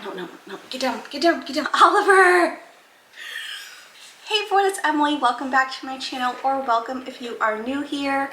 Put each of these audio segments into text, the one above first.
No, get down, Oliver! Hey everyone, it's Emily. Welcome back to my channel, or welcome if you are new here.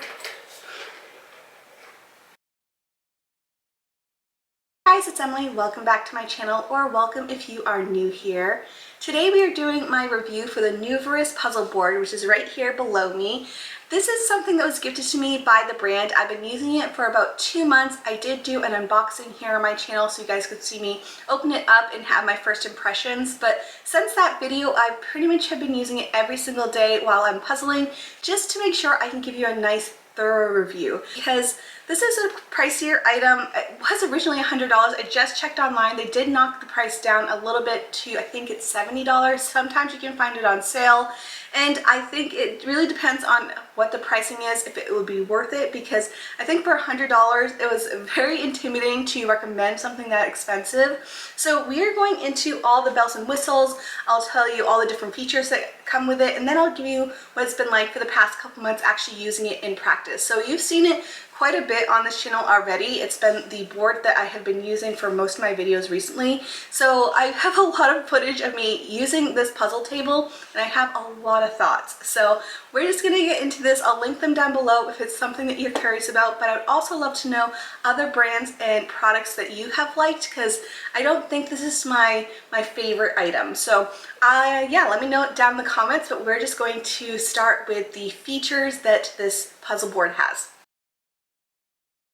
Guys, it's Emily. Welcome back to my channel, or welcome if you are new here. Today we are doing my review for the Newverest Puzzle Board, which is right here below me. This is something that was gifted to me by the brand. I've been using it for about 2 months. I did do an unboxing here on my channel so you guys could see me open it up and have my first impressions. But since that video, I pretty much have been using it every single day while I'm puzzling, just to make sure I can give you a nice thorough review, because this is a pricier item. It was originally $100. I just checked online. They did knock the price down a little bit to, I think it's $70. Sometimes you can find it on sale, and I think it really depends on what the pricing is, if it would be worth it, because I think for $100 it was very intimidating to recommend something that expensive. So we are going into all the bells and whistles. I'll tell you all the different features that come with it, and then I'll give you what it's been like for the past couple months actually using it in practice. So you've seen it quite a bit on this channel already. It's been the board that I have been using for most of my videos recently. So I have a lot of footage of me using this puzzle table, and I have a lot of thoughts. So we're just gonna get into this. I'll link them down below if it's something that you're curious about, but I would also love to know other brands and products that you have liked, because I don't think this is my favorite item. So yeah, let me know it down in the comments, but we're just going to start with the features that this puzzle board has.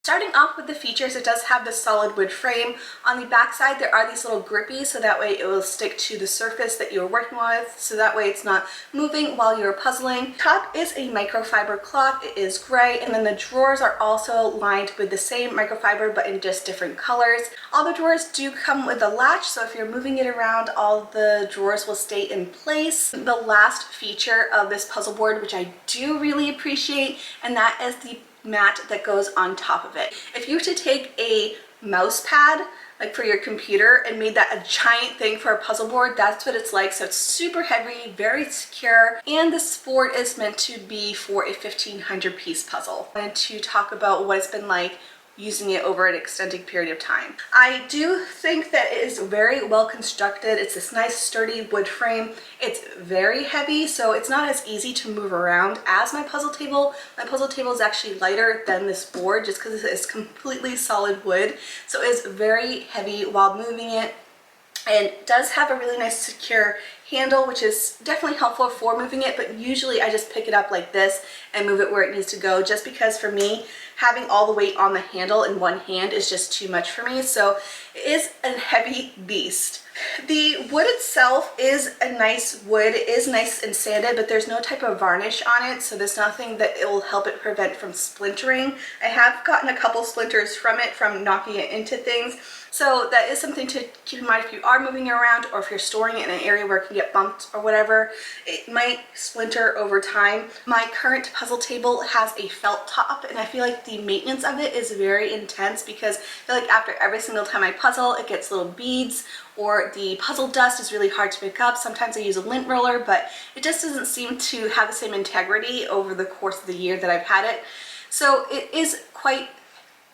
Starting off with the features, it does have this solid wood frame. On the back side, there are these little grippies, so that way it will stick to the surface that you're working with, so that way it's not moving while you're puzzling. Top is a microfiber cloth. It is gray, and then the drawers are also lined with the same microfiber, but in just different colors. All the drawers do come with a latch, so if you're moving it around, all the drawers will stay in place. The last feature of this puzzle board, which I do really appreciate, and that is the mat that goes on top of it. If you were to take a mouse pad like for your computer and made that a giant thing for a puzzle board, that's what it's like. So it's super heavy, very secure, and this board is meant to be for a 1,500 piece puzzle. I wanted to talk about what it's been like using it over an extended period of time. I do think that it is very well constructed. It's this nice sturdy wood frame. It's very heavy, so it's not as easy to move around as my puzzle table. My puzzle table is actually lighter than this board just because it's completely solid wood. So it's very heavy while moving it, and it does have a really nice secure handle, which is definitely helpful for moving it, but usually I just pick it up like this and move it where it needs to go, just because for me, having all the weight on the handle in one hand is just too much for me. So it is a heavy beast. The wood itself is a nice wood. It is nice and sanded, but there's no type of varnish on it, so there's nothing that it will help it prevent from splintering. I have gotten a couple splinters from it from knocking it into things, so that is something to keep in mind if you are moving around, or if you're storing it in an area where it can get bumped or whatever. It might splinter over time. My current puzzle table has a felt top, and I feel like the maintenance of it is very intense, because I feel like after every single time I puzzle, it gets little beads, or the puzzle dust is really hard to pick up. Sometimes I use a lint roller, but it just doesn't seem to have the same integrity over the course of the year that I've had it. So it is quite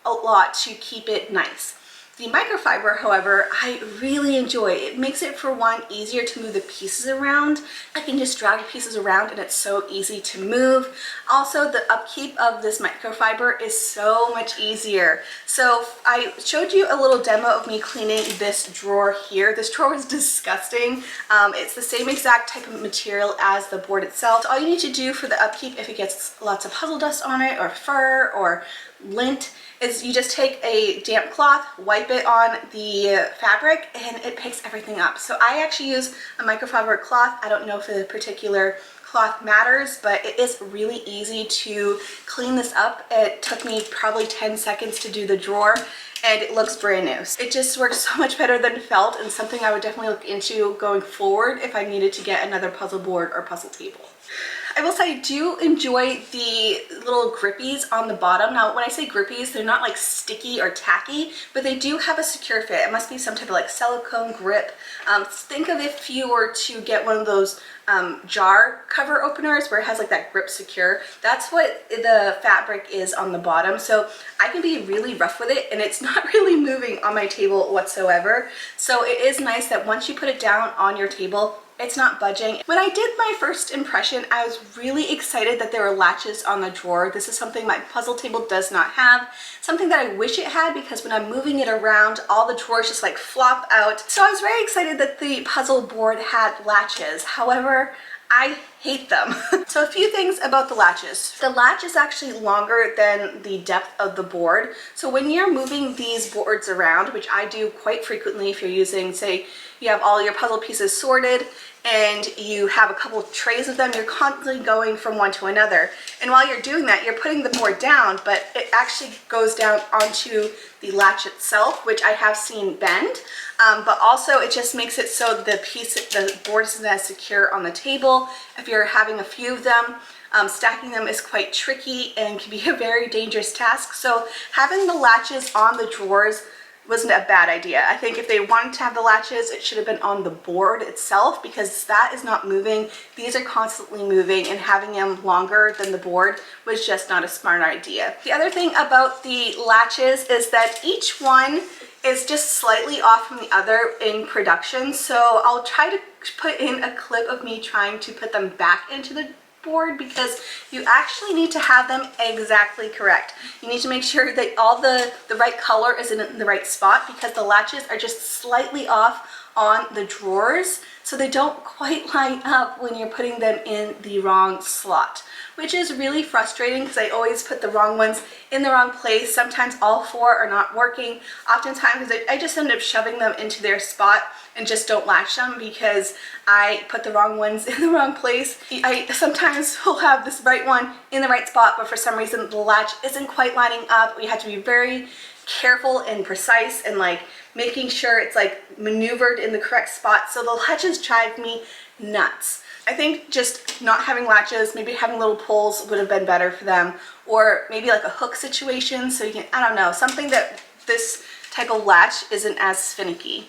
a lot to keep it nice. The microfiber, however, I really enjoy. It makes it, for one, easier to move the pieces around. I can just drag the pieces around and it's so easy to move. Also, the upkeep of this microfiber is so much easier. So I showed you a little demo of me cleaning this drawer here. This drawer is disgusting. It's the same exact type of material as the board itself. So all you need to do for the upkeep, if it gets lots of puzzle dust on it, or fur, or lint, is you just take a damp cloth, wipe it on the fabric, and it picks everything up. So I actually use a microfiber cloth. I don't know if the particular cloth matters, but it is really easy to clean this up. It took me probably 10 seconds to do the drawer, and it looks brand new. It just works so much better than felt, and something I would definitely look into going forward if I needed to get another puzzle board or puzzle table. I will say I do enjoy the little grippies on the bottom. Now, when I say grippies, they're not like sticky or tacky, but they do have a secure fit. It must be some type of like silicone grip. Think of if you were to get one of those jar cover openers where it has like that grip secure. That's what the fabric is on the bottom. So I can be really rough with it and it's not really moving on my table whatsoever. So it is nice that once you put it down on your table, it's not budging. When I did my first impression, I was really excited that there were latches on the drawer. This is something my puzzle table does not have. Something that I wish it had, because when I'm moving it around, all the drawers just like flop out. So I was very excited that the puzzle board had latches. However, I hate them. So a few things about the latches. The latch is actually longer than the depth of the board. So when you're moving these boards around, which I do quite frequently if you're using, say, you have all your puzzle pieces sorted and you have a couple of trays of them, you're constantly going from one to another. And while you're doing that, you're putting the board down, but it actually goes down onto the latch itself, which I have seen bend. But also it just makes it so the board isn't as secure on the table. If you're having a few of them, stacking them is quite tricky and can be a very dangerous task. So having the latches on the drawers wasn't a bad idea. I think if they wanted to have the latches, it should have been on the board itself, because that is not moving. These are constantly moving, and having them longer than the board was just not a smart idea. The other thing about the latches is that each one is just slightly off from the other in production. So I'll try to put in a clip of me trying to put them back into the board, because you actually need to have them exactly correct. You need to make sure that all the right color is in the right spot, because the latches are just slightly off on the drawers, so they don't quite line up when you're putting them in the wrong slot, which is really frustrating because I always put the wrong ones in the wrong place. Sometimes all four are not working. Oftentimes I just end up shoving them into their spot and just don't latch them because I put the wrong ones in the wrong place. I sometimes will have this right one in the right spot, but for some reason the latch isn't quite lining up. We have to be very careful and precise and like making sure it's like maneuvered in the correct spot. So the latches drive me nuts. I think just not having latches, maybe having little pulls would have been better for them, or maybe like a hook situation, so you can, I don't know, something that this type of latch isn't as finicky.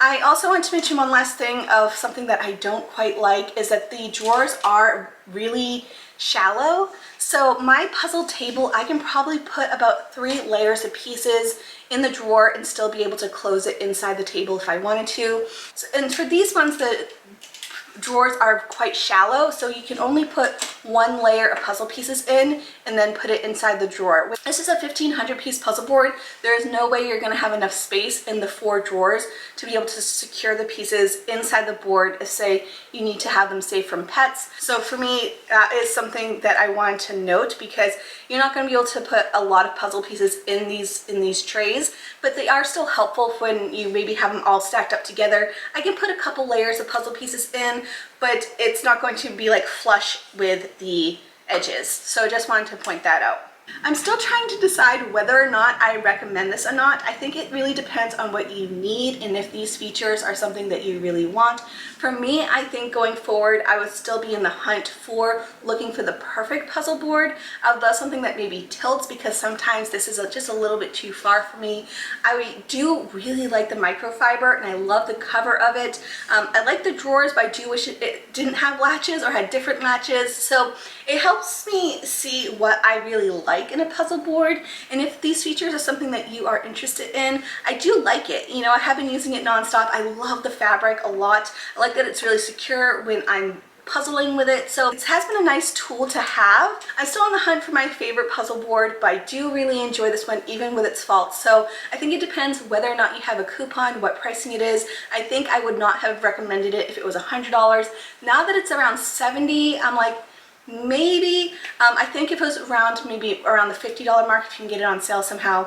I also want to mention one last thing of something that I don't quite like, is that the drawers are really shallow. So my puzzle table, I can probably put about 3 layers of pieces in the drawer and still be able to close it inside the table if I wanted to. So, and for these ones, the drawers are quite shallow, so you can only put 1 layer of puzzle pieces in and then put it inside the drawer. This is a 1500 piece puzzle board. There is no way you're going to have enough space in the 4 drawers to be able to secure the pieces inside the board if, say, you need to have them safe from pets. So for me, that is something that I wanted to note, because you're not going to be able to put a lot of puzzle pieces in these trays, but they are still helpful when you maybe have them all stacked up together. I can put a couple layers of puzzle pieces in, but it's not going to be like flush with the edges. So I just wanted to point that out. I'm still trying to decide whether or not I recommend this or not. I think it really depends on what you need and if these features are something that you really want. For me, I think going forward, I would still be in the hunt for looking for the perfect puzzle board. I would love something that maybe tilts, because sometimes this is just a little bit too far for me. I do really like the microfiber and I love the cover of it. I like the drawers, but I do wish it didn't have latches or had different latches. So it helps me see what I really like in a puzzle board, and if these features are something that you are interested in, I do like it. You know, I have been using it nonstop. I love the fabric a lot. I like that it's really secure when I'm puzzling with it, so it has been a nice tool to have. I'm still on the hunt for my favorite puzzle board, but I do really enjoy this one even with its faults. So I think it depends whether or not you have a coupon, what pricing it is. I think I would not have recommended it if it was $100. Now that it's around $70, I'm like, maybe. I think if it was around maybe around the $50 mark, if you can get it on sale somehow,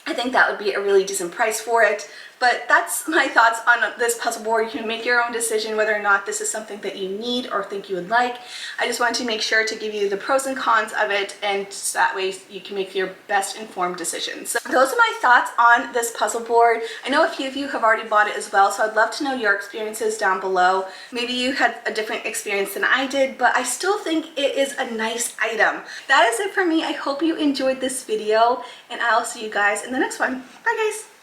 I think that would be a really decent price for it. But that's my thoughts on this puzzle board. You can make your own decision whether or not this is something that you need or think you would like. I just wanted to make sure to give you the pros and cons of it, and so that way you can make your best informed decisions. So those are my thoughts on this puzzle board. I know a few of you have already bought it as well, so I'd love to know your experiences down below. Maybe you had a different experience than I did, but I still think it is a nice item. That is it for me. I hope you enjoyed this video, and I'll see you guys in the next one. Bye guys!